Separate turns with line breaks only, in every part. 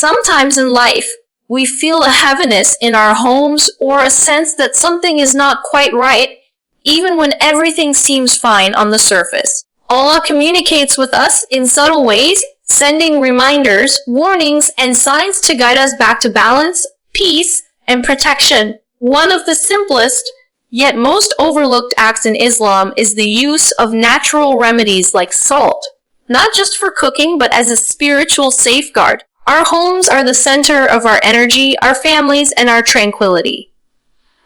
Sometimes in life, we feel a heaviness in our homes or a sense that something is not quite right, even when everything seems fine on the surface. Allah communicates with us in subtle ways, sending reminders, warnings, and signs to guide us back to balance, peace, and protection. One of the simplest, yet most overlooked acts in Islam is the use of natural remedies like salt, not just for cooking, but as a spiritual safeguard. Our homes are the center of our energy, our families, and our tranquility.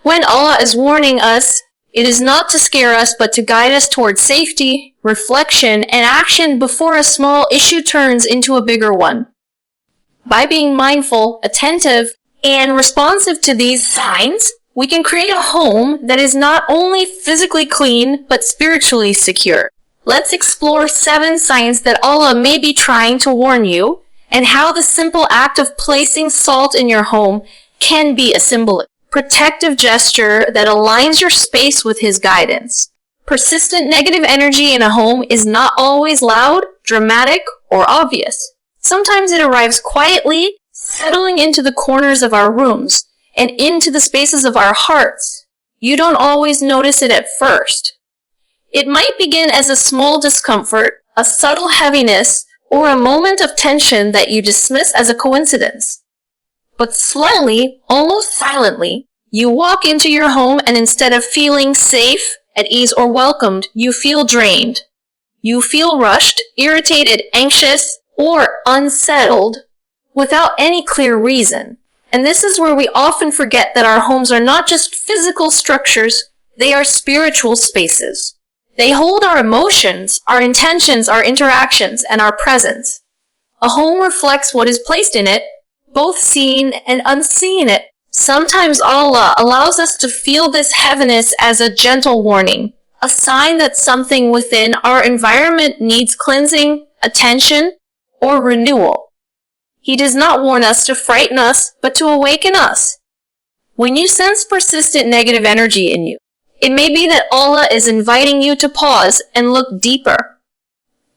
When Allah is warning us, it is not to scare us, but to guide us towards safety, reflection, and action before a small issue turns into a bigger one. By being mindful, attentive, and responsive to these signs, we can create a home that is not only physically clean, but spiritually secure. Let's explore 7 signs that Allah may be trying to warn you, and how the simple act of placing salt in your home can be a symbolic, protective gesture that aligns your space with His guidance. Persistent negative energy in a home is not always loud, dramatic, or obvious. Sometimes it arrives quietly, settling into the corners of our rooms and into the spaces of our hearts. You don't always notice it at first. It might begin as a small discomfort, a subtle heaviness, or a moment of tension that you dismiss as a coincidence. But slowly, almost silently, you walk into your home and instead of feeling safe, at ease, or welcomed, you feel drained. You feel rushed, irritated, anxious, or unsettled without any clear reason. And this is where we often forget that our homes are not just physical structures, they are spiritual spaces. They hold our emotions, our intentions, our interactions, and our presence. A home reflects what is placed in it, both seen and unseen. Sometimes Allah allows us to feel this heaviness as a gentle warning, a sign that something within our environment needs cleansing, attention, or renewal. He does not warn us to frighten us, but to awaken us. When you sense persistent negative energy in you, it may be that Allah is inviting you to pause and look deeper.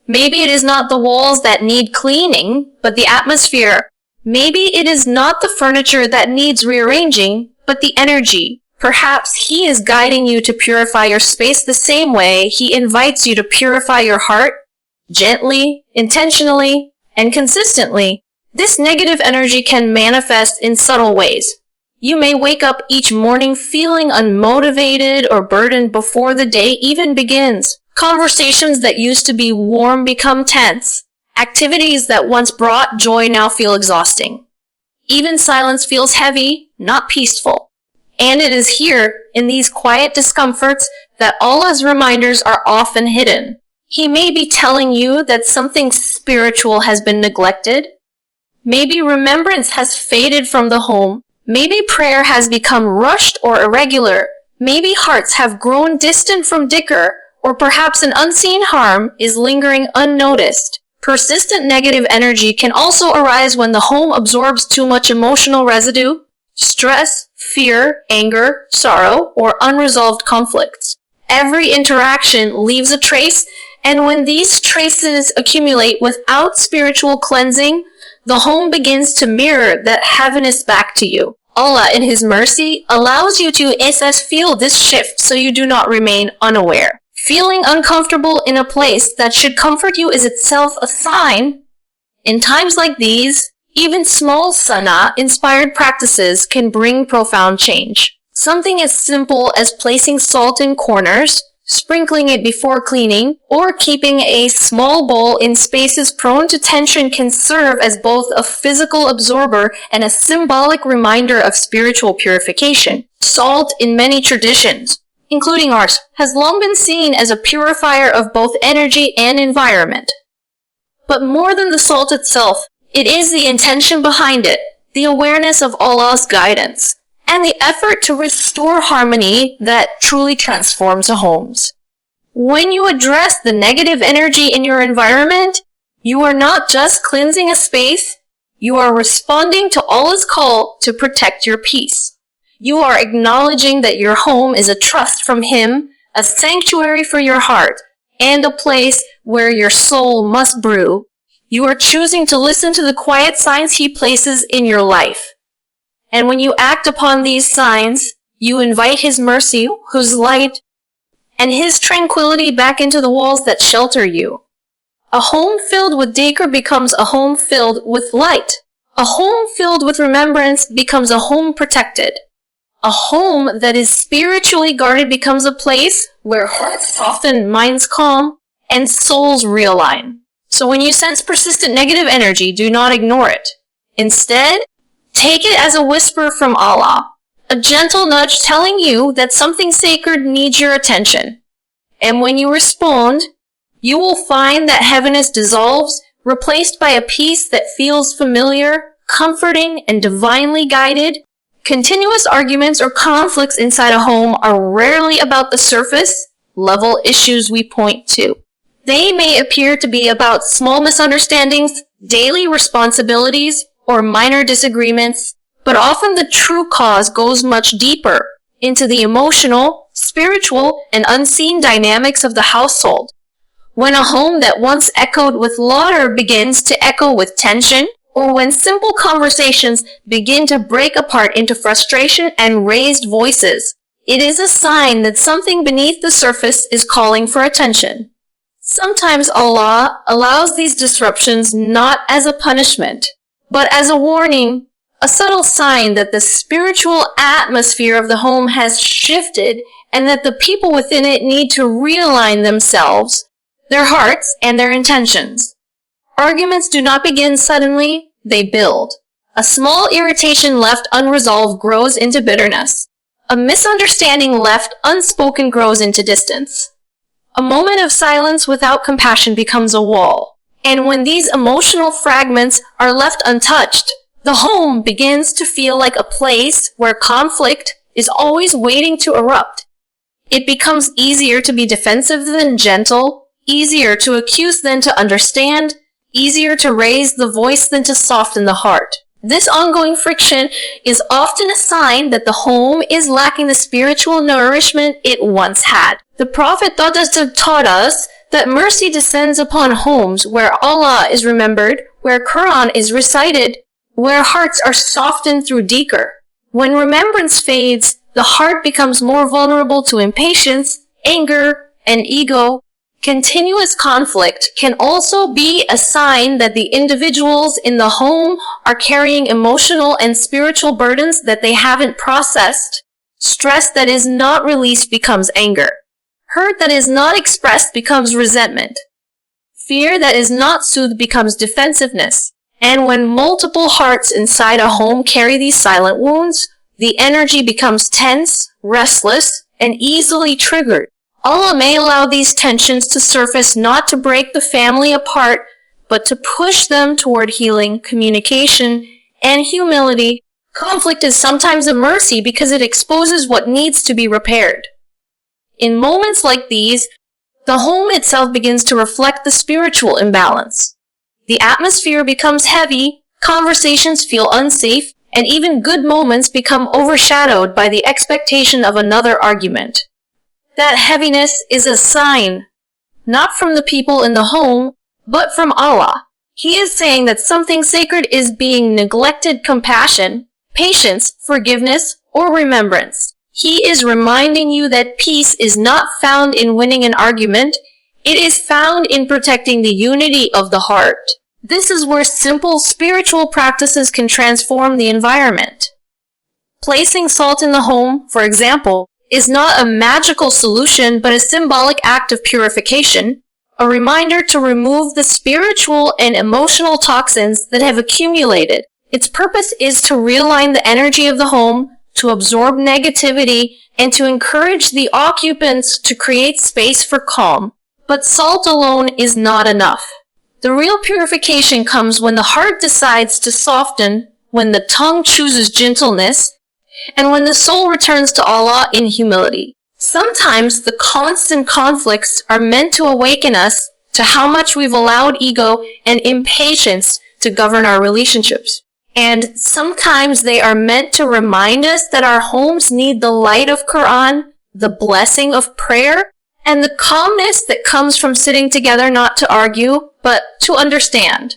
Maybe it is not the walls that need cleaning, but the atmosphere. Maybe it is not the furniture that needs rearranging, but the energy. Perhaps He is guiding you to purify your space the same way He invites you to purify your heart, gently, intentionally, and consistently. This negative energy can manifest in subtle ways. You may wake up each morning feeling unmotivated or burdened before the day even begins. Conversations that used to be warm become tense. Activities that once brought joy now feel exhausting. Even silence feels heavy, not peaceful. And it is here, in these quiet discomforts, that Allah's reminders are often hidden. He may be telling you that something spiritual has been neglected. Maybe remembrance has faded from the home. Maybe prayer has become rushed or irregular. Maybe hearts have grown distant from dhikr, or perhaps an unseen harm is lingering unnoticed. Persistent negative energy can also arise when the home absorbs too much emotional residue, stress, fear, anger, sorrow, or unresolved conflicts. Every interaction leaves a trace, and when these traces accumulate without spiritual cleansing, the home begins to mirror that heaviness back to you. Allah, in His mercy, allows you to feel this shift so you do not remain unaware. Feeling uncomfortable in a place that should comfort you is itself a sign. In times like these, even small sana-inspired practices can bring profound change. Something as simple as placing salt in corners, sprinkling it before cleaning, or keeping a small bowl in spaces prone to tension can serve as both a physical absorber and a symbolic reminder of spiritual purification. Salt, in many traditions, including ours, has long been seen as a purifier of both energy and environment. But more than the salt itself, it is the intention behind it, the awareness of Allah's guidance, and the effort to restore harmony that truly transforms a home. When you address the negative energy in your environment, you are not just cleansing a space, you are responding to Allah's call to protect your peace. You are acknowledging that your home is a trust from Him, a sanctuary for your heart, and a place where your soul must brew. You are choosing to listen to the quiet signs He places in your life. And when you act upon these signs, you invite His mercy, His light, and His tranquility back into the walls that shelter you. A home filled with decor becomes a home filled with light. A home filled with remembrance becomes a home protected. A home that is spiritually guarded becomes a place where hearts soften, minds calm, and souls realign. So when you sense persistent negative energy, do not ignore it. Instead, take it as a whisper from Allah, a gentle nudge telling you that something sacred needs your attention. And when you respond, you will find that heaviness dissolves, replaced by a peace that feels familiar, comforting, and divinely guided. Continuous arguments or conflicts inside a home are rarely about the surface level issues we point to. They may appear to be about small misunderstandings, daily responsibilities, or minor disagreements, but often the true cause goes much deeper into the emotional, spiritual, and unseen dynamics of the household. When a home that once echoed with laughter begins to echo with tension, or when simple conversations begin to break apart into frustration and raised voices, it is a sign that something beneath the surface is calling for attention. Sometimes Allah allows these disruptions not as a punishment, but as a warning, a subtle sign that the spiritual atmosphere of the home has shifted and that the people within it need to realign themselves, their hearts, and their intentions. Arguments do not begin suddenly, they build. A small irritation left unresolved grows into bitterness. A misunderstanding left unspoken grows into distance. A moment of silence without compassion becomes a wall. And when these emotional fragments are left untouched, the home begins to feel like a place where conflict is always waiting to erupt. It becomes easier to be defensive than gentle, easier to accuse than to understand, easier to raise the voice than to soften the heart. This ongoing friction is often a sign that the home is lacking the spiritual nourishment it once had. The Prophet taught us that mercy descends upon homes where Allah is remembered, where Quran is recited, where hearts are softened through dhikr. When remembrance fades, the heart becomes more vulnerable to impatience, anger, and ego. Continuous conflict can also be a sign that the individuals in the home are carrying emotional and spiritual burdens that they haven't processed. Stress that is not released becomes anger. Hurt that is not expressed becomes resentment. Fear that is not soothed becomes defensiveness. And when multiple hearts inside a home carry these silent wounds, the energy becomes tense, restless, and easily triggered. Allah may allow these tensions to surface not to break the family apart, but to push them toward healing, communication, and humility. Conflict is sometimes a mercy because it exposes what needs to be repaired. In moments like these, the home itself begins to reflect the spiritual imbalance. The atmosphere becomes heavy, conversations feel unsafe, and even good moments become overshadowed by the expectation of another argument. That heaviness is a sign, not from the people in the home, but from Allah. He is saying that something sacred is being neglected: compassion, patience, forgiveness, or remembrance. He is reminding you that peace is not found in winning an argument, it is found in protecting the unity of the heart. This is where simple spiritual practices can transform the environment. Placing salt in the home, for example, is not a magical solution but a symbolic act of purification, a reminder to remove the spiritual and emotional toxins that have accumulated. Its purpose is to realign the energy of the home, to absorb negativity, and to encourage the occupants to create space for calm. But salt alone is not enough. The real purification comes when the heart decides to soften, when the tongue chooses gentleness, and when the soul returns to Allah in humility. Sometimes the constant conflicts are meant to awaken us to how much we've allowed ego and impatience to govern our relationships. And sometimes they are meant to remind us that our homes need the light of Quran, the blessing of prayer, and the calmness that comes from sitting together not to argue, but to understand.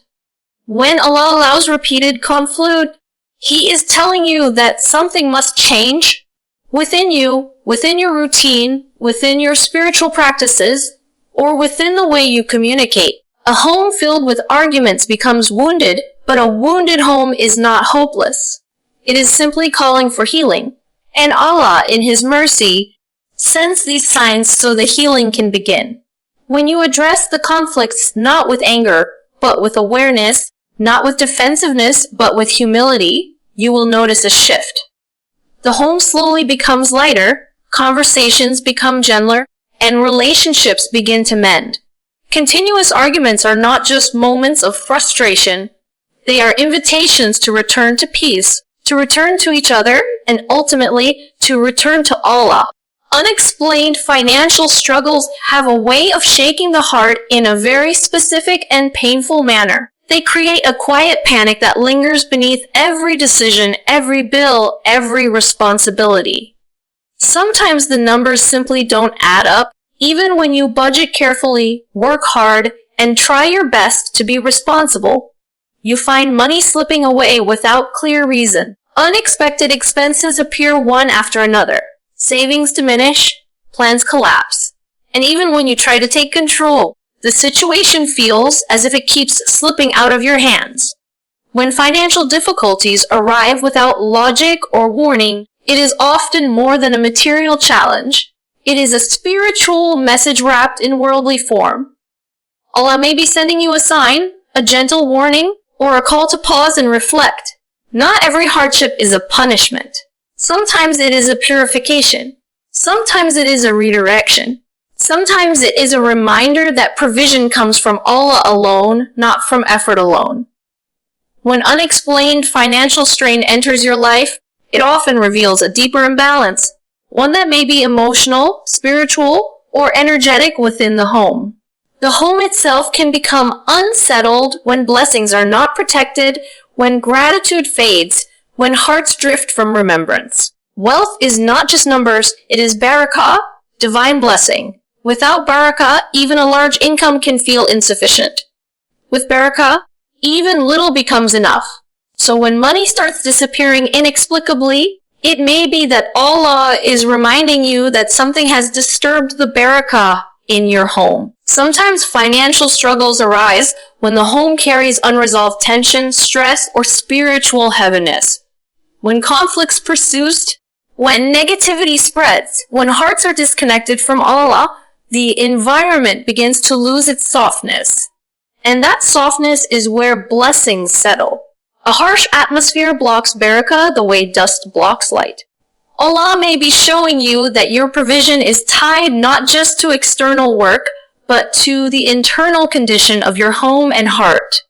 When Allah allows repeated conflict, He is telling you that something must change within you, within your routine, within your spiritual practices, or within the way you communicate. A home filled with arguments becomes wounded, but a wounded home is not hopeless. It is simply calling for healing. And Allah, in His mercy, sends these signs so the healing can begin. When you address the conflicts not with anger, but with awareness, not with defensiveness, but with humility, you will notice a shift. The home slowly becomes lighter, conversations become gentler, and relationships begin to mend. Continuous arguments are not just moments of frustration. They are invitations to return to peace, to return to each other, and ultimately to return to Allah. Unexplained financial struggles have a way of shaking the heart in a very specific and painful manner. They create a quiet panic that lingers beneath every decision, every bill, every responsibility. Sometimes the numbers simply don't add up, even when you budget carefully, work hard, and try your best to be responsible. You find money slipping away without clear reason. Unexpected expenses appear one after another. Savings diminish, plans collapse. And even when you try to take control, the situation feels as if it keeps slipping out of your hands. When financial difficulties arrive without logic or warning, it is often more than a material challenge. It is a spiritual message wrapped in worldly form. Allah may be sending you a sign, a gentle warning, or a call to pause and reflect. Not every hardship is a punishment. Sometimes it is a purification. Sometimes it is a redirection. Sometimes it is a reminder that provision comes from Allah alone, not from effort alone. When unexplained financial strain enters your life, it often reveals a deeper imbalance, one that may be emotional, spiritual, or energetic within the home. The home itself can become unsettled when blessings are not protected, when gratitude fades, when hearts drift from remembrance. Wealth is not just numbers, it is barakah, divine blessing. Without barakah, even a large income can feel insufficient. With barakah, even little becomes enough. So when money starts disappearing inexplicably, it may be that Allah is reminding you that something has disturbed the barakah in your home. Sometimes financial struggles arise when the home carries unresolved tension, stress, or spiritual heaviness. When conflicts persist, when negativity spreads, when hearts are disconnected from Allah, the environment begins to lose its softness. And that softness is where blessings settle. A harsh atmosphere blocks barakah the way dust blocks light. Allah may be showing you that your provision is tied not just to external work, but to the internal condition of your home and heart.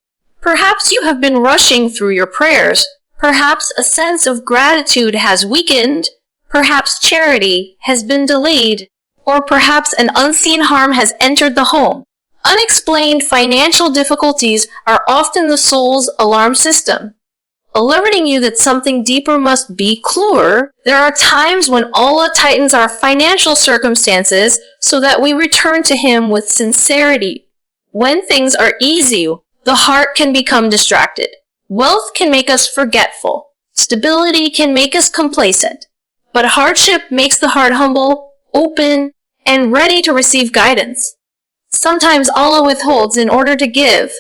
Perhaps you have been rushing through your prayers. Perhaps a sense of gratitude has weakened. Perhaps charity has been delayed. Or perhaps an unseen harm has entered the home. Unexplained financial difficulties are often the soul's alarm system, alerting you that something deeper must be clearer. There are times when Allah tightens our financial circumstances so that we return to Him with sincerity. When things are easy, the heart can become distracted. Wealth can make us forgetful. Stability can make us complacent. But hardship makes the heart humble, open, and ready to receive guidance. Sometimes Allah withholds in order to give.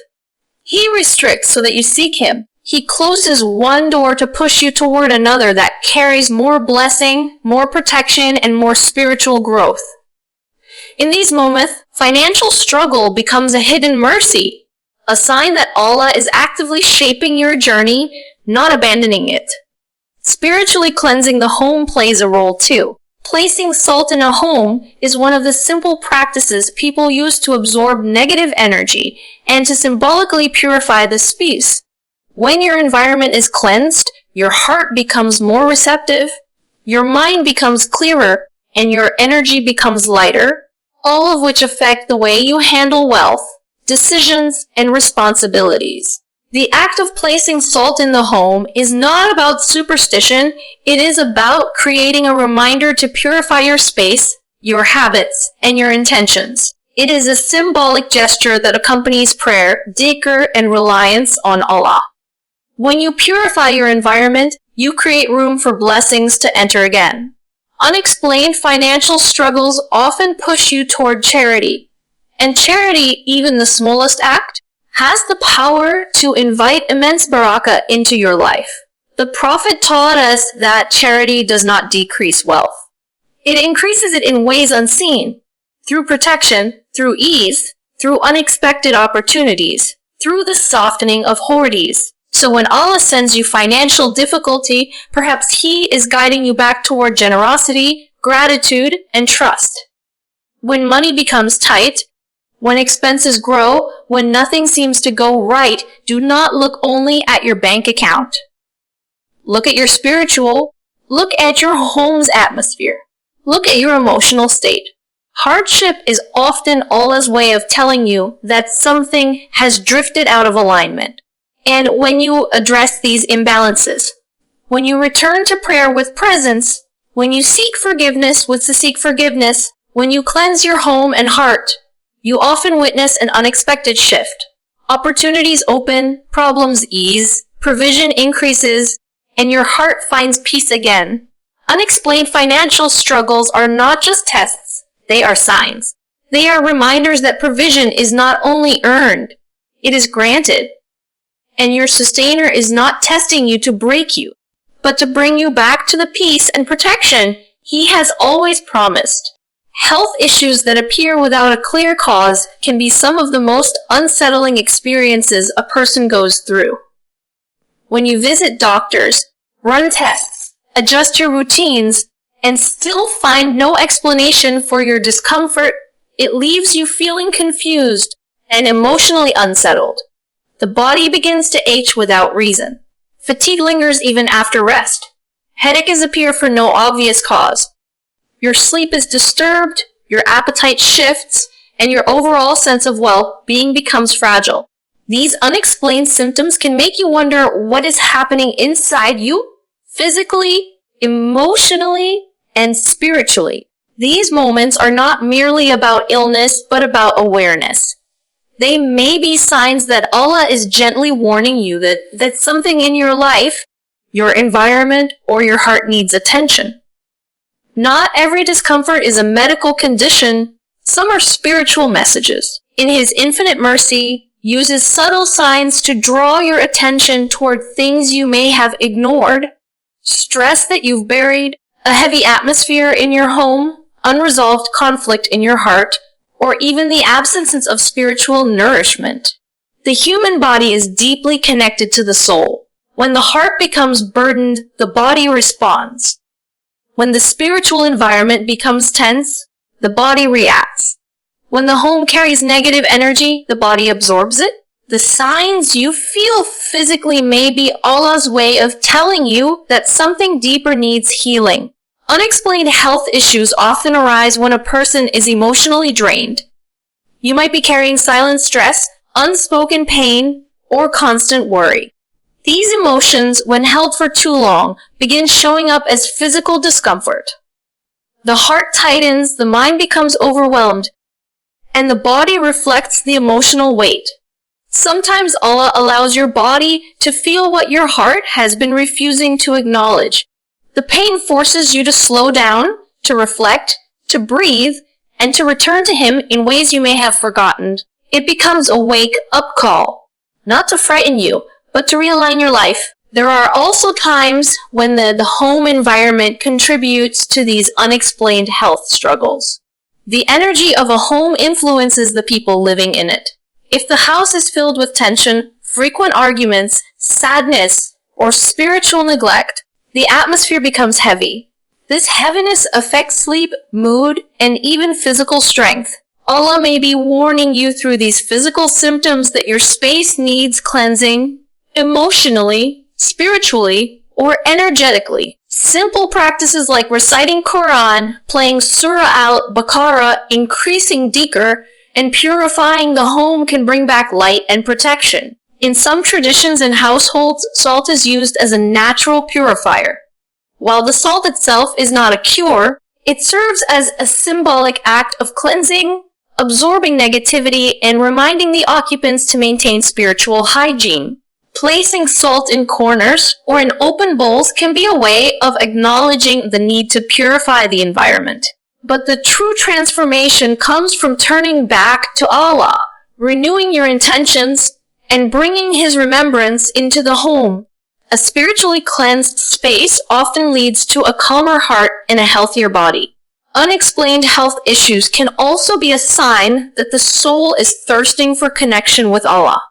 He restricts so that you seek Him. He closes one door to push you toward another that carries more blessing, more protection, and more spiritual growth. In these moments, financial struggle becomes a hidden mercy, a sign that Allah is actively shaping your journey, not abandoning it. Spiritually cleansing the home plays a role too. Placing salt in a home is one of the simple practices people use to absorb negative energy and to symbolically purify the space. When your environment is cleansed, your heart becomes more receptive, your mind becomes clearer, and your energy becomes lighter, all of which affect the way you handle wealth, decisions, and responsibilities. The act of placing salt in the home is not about superstition, it is about creating a reminder to purify your space, your habits, and your intentions. It is a symbolic gesture that accompanies prayer, dhikr, and reliance on Allah. When you purify your environment, you create room for blessings to enter again. Unexplained financial struggles often push you toward charity. And charity, even the smallest act, has the power to invite immense barakah into your life. The Prophet taught us that charity does not decrease wealth. It increases it in ways unseen, through protection, through ease, through unexpected opportunities, through the softening of hoardies. So when Allah sends you financial difficulty, perhaps He is guiding you back toward generosity, gratitude, and trust. When money becomes tight, when expenses grow, when nothing seems to go right, do not look only at your bank account. Look at your spiritual, look at your home's atmosphere. Look at your emotional state. Hardship is often Allah's way of telling you that something has drifted out of alignment. And when you address these imbalances, when you return to prayer with presence, when you seek forgiveness when you cleanse your home and heart, you often witness an unexpected shift. Opportunities open, problems ease, provision increases, and your heart finds peace again. Unexplained financial struggles are not just tests, they are signs. They are reminders that provision is not only earned, it is granted. And your sustainer is not testing you to break you, but to bring you back to the peace and protection He has always promised. Health issues that appear without a clear cause can be some of the most unsettling experiences a person goes through. When you visit doctors, run tests, adjust your routines, and still find no explanation for your discomfort, it leaves you feeling confused and emotionally unsettled. The body begins to ache without reason. Fatigue lingers even after rest. Headaches appear for no obvious cause. Your sleep is disturbed, your appetite shifts, and your overall sense of well-being becomes fragile. These unexplained symptoms can make you wonder what is happening inside you, physically, emotionally, and spiritually. These moments are not merely about illness, but about awareness. They may be signs that Allah is gently warning you that something in your life, your environment, or your heart needs attention. Not every discomfort is a medical condition. Some are spiritual messages. In His infinite mercy, uses subtle signs to draw your attention toward things you may have ignored, stress that you've buried, a heavy atmosphere in your home, unresolved conflict in your heart, or even the absence of spiritual nourishment. The human body is deeply connected to the soul. When the heart becomes burdened, the body responds. When the spiritual environment becomes tense, the body reacts. When the home carries negative energy, the body absorbs it. The signs you feel physically may be Allah's way of telling you that something deeper needs healing. Unexplained health issues often arise when a person is emotionally drained. You might be carrying silent stress, unspoken pain, or constant worry. These emotions, when held for too long, begin showing up as physical discomfort. The heart tightens, the mind becomes overwhelmed, and the body reflects the emotional weight. Sometimes Allah allows your body to feel what your heart has been refusing to acknowledge. The pain forces you to slow down, to reflect, to breathe, and to return to Him in ways you may have forgotten. It becomes a wake-up call, not to frighten you, but to realign your life. There are also times when the home environment contributes to these unexplained health struggles. The energy of a home influences the people living in it. If the house is filled with tension, frequent arguments, sadness, or spiritual neglect, the atmosphere becomes heavy. This heaviness affects sleep, mood, and even physical strength. Allah may be warning you through these physical symptoms that your space needs cleansing, emotionally, spiritually, or energetically. Simple practices like reciting Quran, playing Surah al-Baqarah, increasing dhikr, and purifying the home can bring back light and protection. In some traditions and households, salt is used as a natural purifier. While the salt itself is not a cure, it serves as a symbolic act of cleansing, absorbing negativity and reminding the occupants to maintain spiritual hygiene. Placing salt in corners or in open bowls can be a way of acknowledging the need to purify the environment. But the true transformation comes from turning back to Allah, renewing your intentions, and bringing His remembrance into the home. A spiritually cleansed space often leads to a calmer heart and a healthier body. Unexplained health issues can also be a sign that the soul is thirsting for connection with Allah.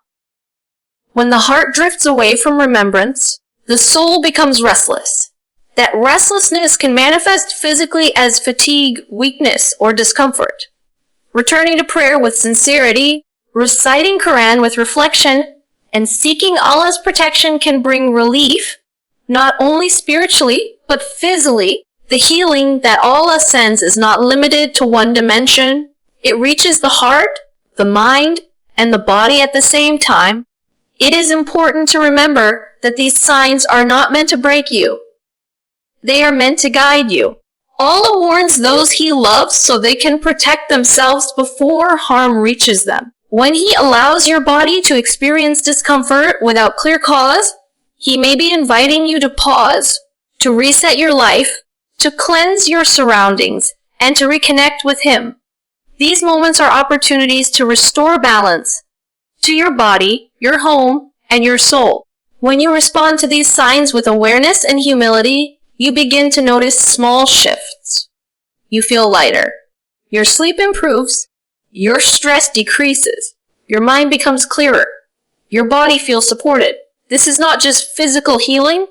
When the heart drifts away from remembrance, the soul becomes restless. That restlessness can manifest physically as fatigue, weakness, or discomfort. Returning to prayer with sincerity, reciting Quran with reflection, and seeking Allah's protection can bring relief, not only spiritually, but physically. The healing that Allah sends is not limited to one dimension. It reaches the heart, the mind, and the body at the same time. It is important to remember that these signs are not meant to break you. They are meant to guide you. Allah warns those He loves so they can protect themselves before harm reaches them. When He allows your body to experience discomfort without clear cause, He may be inviting you to pause, to reset your life, to cleanse your surroundings, and to reconnect with Him. These moments are opportunities to restore balance to your body, your home, and your soul. When you respond to these signs with awareness and humility, you begin to notice small shifts. You feel lighter. Your sleep improves. Your stress decreases. Your mind becomes clearer. Your body feels supported. This is not just physical healing,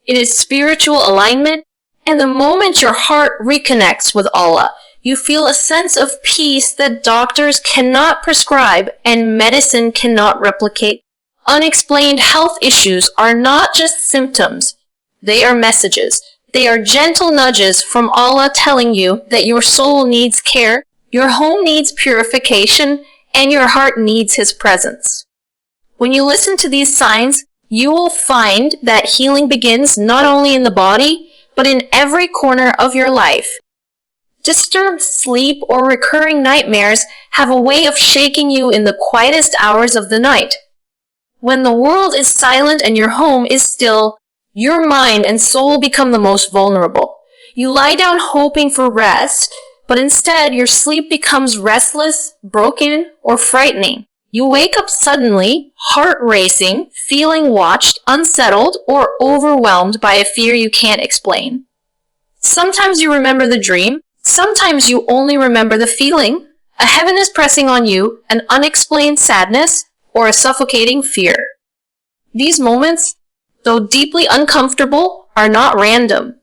it is spiritual alignment. And the moment your heart reconnects with Allah, you feel a sense of peace that doctors cannot prescribe and medicine cannot replicate. Unexplained health issues are not just symptoms. They are messages. They are gentle nudges from Allah telling you that your soul needs care, your home needs purification, and your heart needs His presence. When you listen to these signs, you will find that healing begins not only in the body, but in every corner of your life. Disturbed sleep or recurring nightmares have a way of shaking you in the quietest hours of the night. When the world is silent and your home is still, your mind and soul become the most vulnerable. You lie down hoping for rest, but instead your sleep becomes restless, broken, or frightening. You wake up suddenly, heart racing, feeling watched, unsettled, or overwhelmed by a fear you can't explain. Sometimes you remember the dream. Sometimes you only remember the feeling, a heaviness pressing on you, an unexplained sadness, or a suffocating fear. These moments, though deeply uncomfortable, are not random.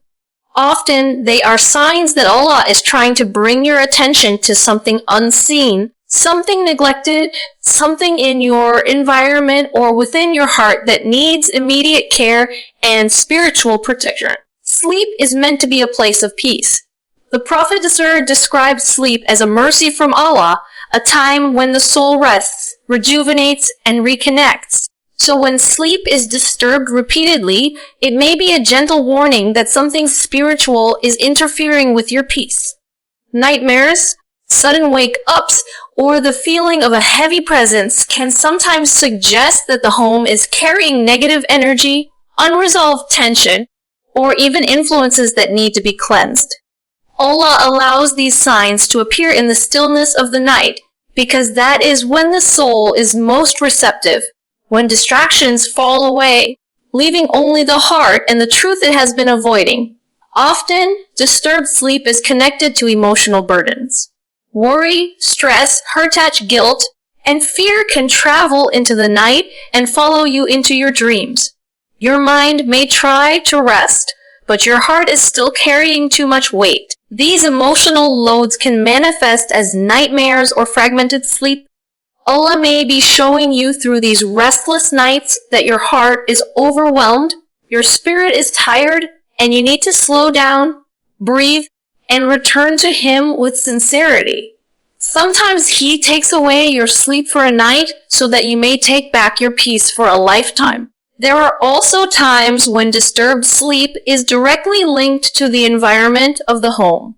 Often, they are signs that Allah is trying to bring your attention to something unseen, something neglected, something in your environment or within your heart that needs immediate care and spiritual protection. Sleep is meant to be a place of peace. The Prophet described sleep as a mercy from Allah, a time when the soul rests, rejuvenates, and reconnects. So when sleep is disturbed repeatedly, it may be a gentle warning that something spiritual is interfering with your peace. Nightmares, sudden wake-ups, or the feeling of a heavy presence can sometimes suggest that the home is carrying negative energy, unresolved tension, or even influences that need to be cleansed. Allah allows these signs to appear in the stillness of the night, because that is when the soul is most receptive, when distractions fall away, leaving only the heart and the truth it has been avoiding. Often, disturbed sleep is connected to emotional burdens. Worry, stress, hurt-attached guilt, and fear can travel into the night and follow you into your dreams. Your mind may try to rest, but your heart is still carrying too much weight. These emotional loads can manifest as nightmares or fragmented sleep. Allah may be showing you through these restless nights that your heart is overwhelmed, your spirit is tired, and you need to slow down, breathe, and return to Him with sincerity. Sometimes He takes away your sleep for a night so that you may take back your peace for a lifetime. There are also times when disturbed sleep is directly linked to the environment of the home.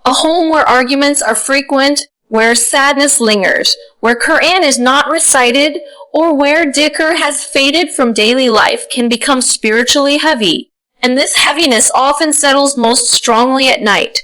A home where arguments are frequent, where sadness lingers, where Quran is not recited, or where dhikr has faded from daily life can become spiritually heavy, and this heaviness often settles most strongly at night.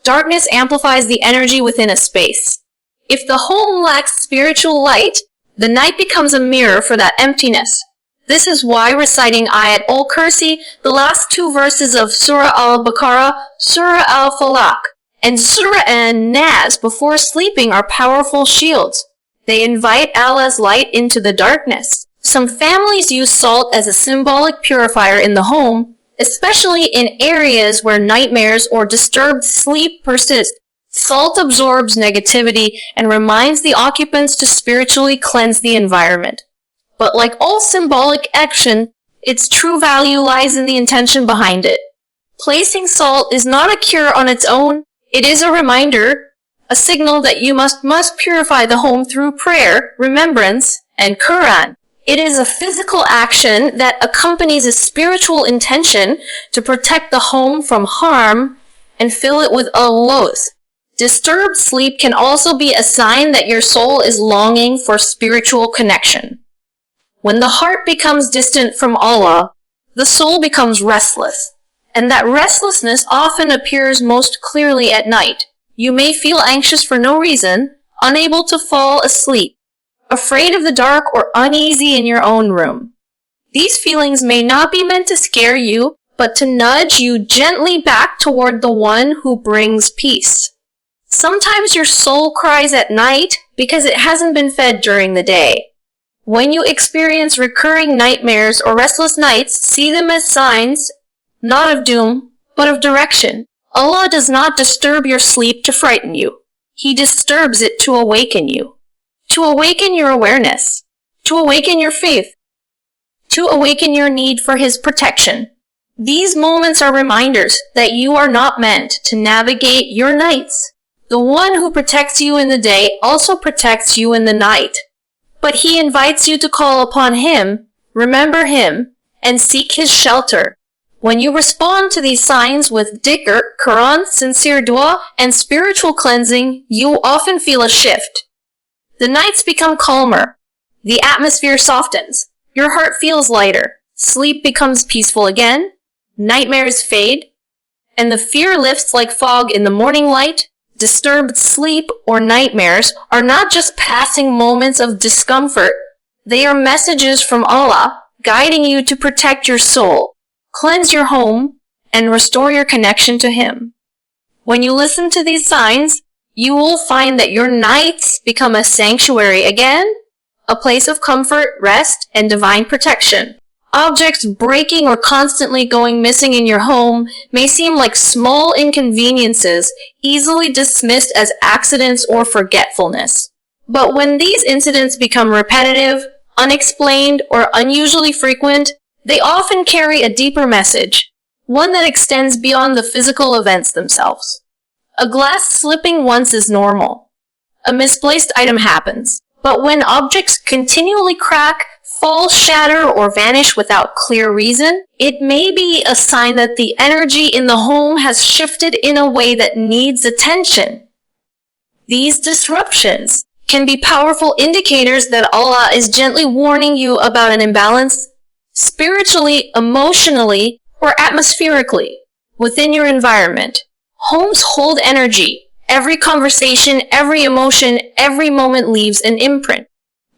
Darkness amplifies the energy within a space. If the home lacks spiritual light, the night becomes a mirror for that emptiness. This is why reciting Ayat al-Kursi, the last 2 verses of Surah al-Baqarah, Surah al-Falaq, and Surah an-Nas before sleeping are powerful shields. They invite Allah's light into the darkness. Some families use salt as a symbolic purifier in the home, especially in areas where nightmares or disturbed sleep persist. Salt absorbs negativity and reminds the occupants to spiritually cleanse the environment. But like all symbolic action, its true value lies in the intention behind it. Placing salt is not a cure on its own. It is a reminder, a signal that you must purify the home through prayer, remembrance, and Quran. It is a physical action that accompanies a spiritual intention to protect the home from harm and fill it with Allah's. Disturbed sleep can also be a sign that your soul is longing for spiritual connection. When the heart becomes distant from Allah, the soul becomes restless, and that restlessness often appears most clearly at night. You may feel anxious for no reason, unable to fall asleep, afraid of the dark, or uneasy in your own room. These feelings may not be meant to scare you, but to nudge you gently back toward the one who brings peace. Sometimes your soul cries at night because it hasn't been fed during the day. When you experience recurring nightmares or restless nights, see them as signs, not of doom, but of direction. Allah does not disturb your sleep to frighten you. He disturbs it to awaken you. To awaken your awareness. To awaken your faith. To awaken your need for His protection. These moments are reminders that you are not meant to navigate your nights. The one who protects you in the day also protects you in the night. But He invites you to call upon Him, remember Him, and seek His shelter. When you respond to these signs with dhikr, Quran, sincere dua, and spiritual cleansing, you often feel a shift. The nights become calmer. The atmosphere softens. Your heart feels lighter. Sleep becomes peaceful again. Nightmares fade. And the fear lifts like fog in the morning light. Disturbed sleep or nightmares are not just passing moments of discomfort. They are messages from Allah, guiding you to protect your soul, cleanse your home, and restore your connection to Him. When you listen to these signs, you will find that your nights become a sanctuary again, a place of comfort, rest, and divine protection. Objects breaking or constantly going missing in your home may seem like small inconveniences, easily dismissed as accidents or forgetfulness. But when these incidents become repetitive, unexplained, or unusually frequent, they often carry a deeper message, one that extends beyond the physical events themselves. A glass slipping once is normal. A misplaced item happens. But when objects continually crack, fall, shatter, or vanish without clear reason, it may be a sign that the energy in the home has shifted in a way that needs attention. These disruptions can be powerful indicators that Allah is gently warning you about an imbalance, spiritually, emotionally, or atmospherically, within your environment. Homes hold energy. Every conversation, every emotion, every moment leaves an imprint.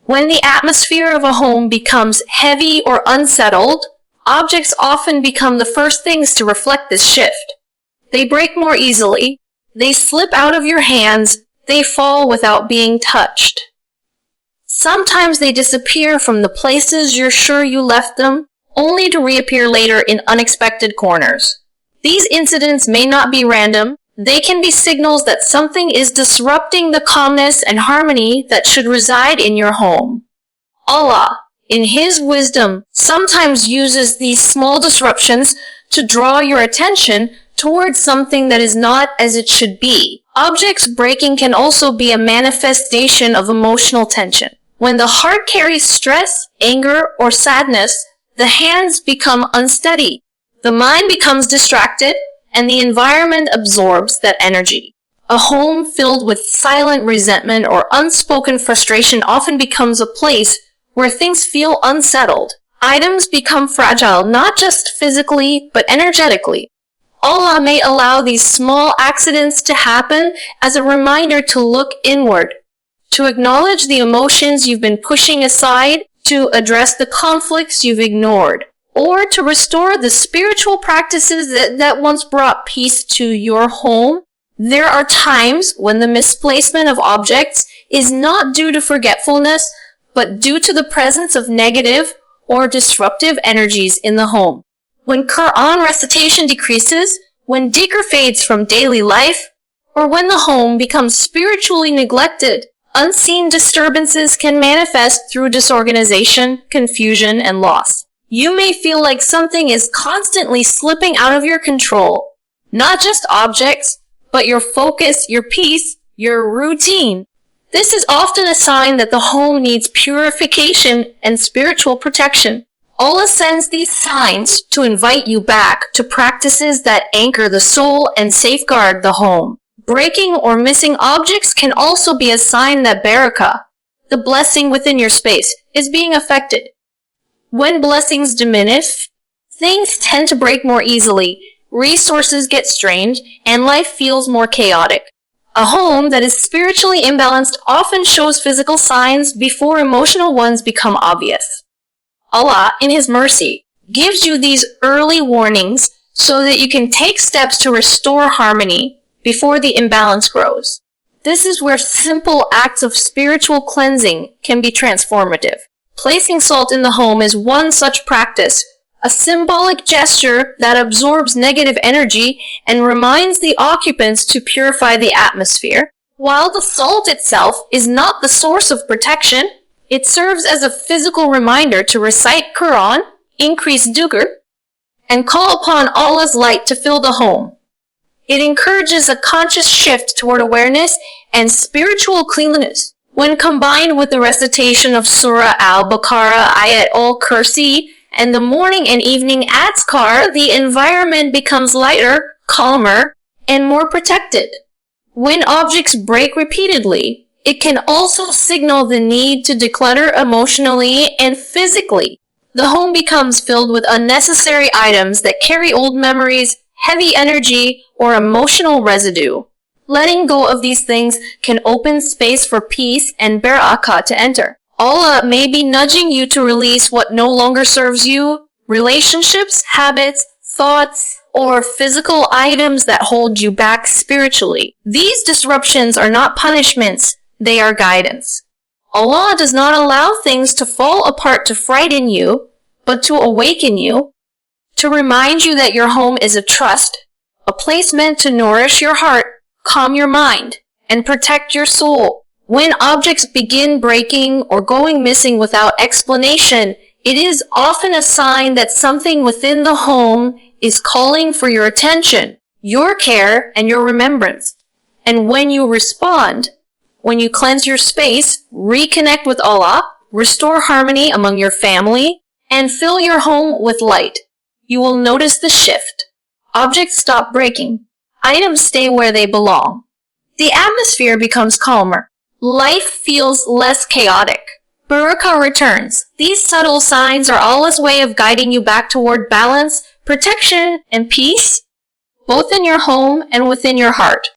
When the atmosphere of a home becomes heavy or unsettled, objects often become the first things to reflect this shift. They break more easily, they slip out of your hands, they fall without being touched. Sometimes they disappear from the places you're sure you left them, only to reappear later in unexpected corners. These incidents may not be random. They can be signals that something is disrupting the calmness and harmony that should reside in your home. Allah, in His wisdom, sometimes uses these small disruptions to draw your attention towards something that is not as it should be. Objects breaking can also be a manifestation of emotional tension. When the heart carries stress, anger, or sadness, the hands become unsteady. The mind becomes distracted, and the environment absorbs that energy. A home filled with silent resentment or unspoken frustration often becomes a place where things feel unsettled. Items become fragile not just physically, but energetically. Allah may allow these small accidents to happen as a reminder to look inward, to acknowledge the emotions you've been pushing aside, to address the conflicts you've ignored, or to restore the spiritual practices that once brought peace to your home. There are times when the misplacement of objects is not due to forgetfulness, but due to the presence of negative or disruptive energies in the home. When Quran recitation decreases, when dhikr fades from daily life, or when the home becomes spiritually neglected, unseen disturbances can manifest through disorganization, confusion, and loss. You may feel like something is constantly slipping out of your control. Not just objects, but your focus, your peace, your routine. This is often a sign that the home needs purification and spiritual protection. Allah sends these signs to invite you back to practices that anchor the soul and safeguard the home. Breaking or missing objects can also be a sign that barakah, the blessing within your space, is being affected. When blessings diminish, things tend to break more easily, resources get strained, and life feels more chaotic. A home that is spiritually imbalanced often shows physical signs before emotional ones become obvious. Allah, in His mercy, gives you these early warnings so that you can take steps to restore harmony before the imbalance grows. This is where simple acts of spiritual cleansing can be transformative. Placing salt in the home is one such practice, a symbolic gesture that absorbs negative energy and reminds the occupants to purify the atmosphere. While the salt itself is not the source of protection, it serves as a physical reminder to recite Quran, increase dhikr, and call upon Allah's light to fill the home. It encourages a conscious shift toward awareness and spiritual cleanliness. When combined with the recitation of Surah Al-Baqarah, Ayat al-Kursi, and the morning and evening adhkar, the environment becomes lighter, calmer, and more protected. When objects break repeatedly, it can also signal the need to declutter emotionally and physically. The home becomes filled with unnecessary items that carry old memories, heavy energy, or emotional residue. Letting go of these things can open space for peace and barakah to enter. Allah may be nudging you to release what no longer serves you, relationships, habits, thoughts, or physical items that hold you back spiritually. These disruptions are not punishments, they are guidance. Allah does not allow things to fall apart to frighten you, but to awaken you, to remind you that your home is a trust, a place meant to nourish your heart, calm your mind, and protect your soul. When objects begin breaking or going missing without explanation, it is often a sign that something within the home is calling for your attention, your care, and your remembrance. And when you respond, when you cleanse your space, reconnect with Allah, restore harmony among your family, and fill your home with light, you will notice the shift. Objects stop breaking. Items stay where they belong. The atmosphere becomes calmer. Life feels less chaotic. Barakah returns. These subtle signs are Allah's way of guiding you back toward balance, protection, and peace, both in your home and within your heart.